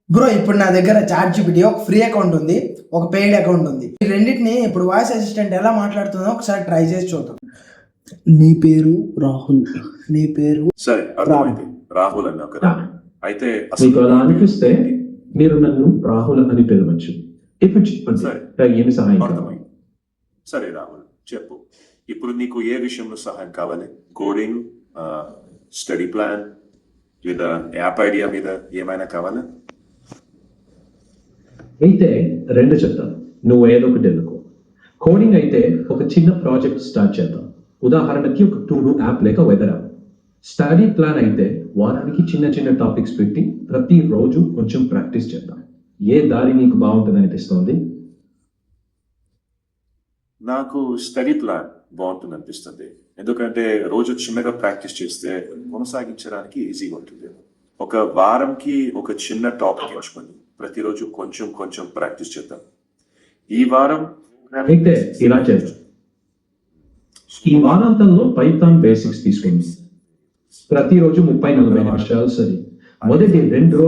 Bro ఇప్పుడు నా దగ్గర చాట్ జీపీటీ ఒక ఫ్రీ అకౌంట్ ఉంది, ఒక పెయిడ్ అకౌంట్ ఉంది. ఈ రెండింటిని ఇప్పుడు వాయిస్ అసిస్టెంట్ ఎలా మాట్లాడుతుందో ఒకసారి ట్రై చేసి చూద్దాం. నీ పేరు రాహుల్, నీ పేరు సరే అర్థమైంది. రాహుల్ అన్నావు కదా, అయితే మీకు అలా అనిపిస్తే మీరు నన్ను రాహుల్ అని పిలవచ్చు. ఇప్పుడు చెప్పండి, సరే. ఏమి సహాయం కావాలి? అర్థమైంది. సరే రాహుల్ చెప్పు, ఇప్పుడు నీకు ఏ విషయంలో సహాయం కావాలి? కోడింగ్, స్టడీ ప్లాన్ లేదా యాప్ ఐడియా మీద ఏమైనా కావాలా? అయితే రెండు చెప్తాను, నువ్వు ఏదో ఒకటి ఎన్నుకో. కోడింగ్ అయితే ఒక చిన్న ప్రాజెక్ట్ స్టార్ట్ చేద్దాం, ఉదాహరణకి ఒక టు డూ యాప్ లేక వెదర్ యాప్. స్టడీ ప్లాన్ అయితే వారానికి చిన్న చిన్న టాపిక్స్ పెట్టి ప్రతిరోజు కొంచెం ప్రాక్టీస్ చేద్దాం. ఏ దారి నీకు బాగుంటుంది అనిపిస్తోంది? నాకు స్టడీ ప్లాన్ బాగుంటుంది అనిపిస్తుంది, ఎందుకంటే రోజు చిన్నగా ప్రాక్టీస్ చేస్తే కొనసాగించడానికి ఈజీగా ఉంటుంది. ఒక వారంకి ఒక చిన్న టాపిక్ ఎంచుకొని ప్రతిరోజు కొంచెం కొంచెం ప్రాక్టీస్ చేద్దాం. ఈ వారం అయితే ఇలా చేద్దాం, ఈ వారాంతంలో పైథాన్ బేసిక్స్ తీసుకోండి. ప్రతిరోజు 30-40 నిమిషాలు. సరే, మొదటి 2 రోజులు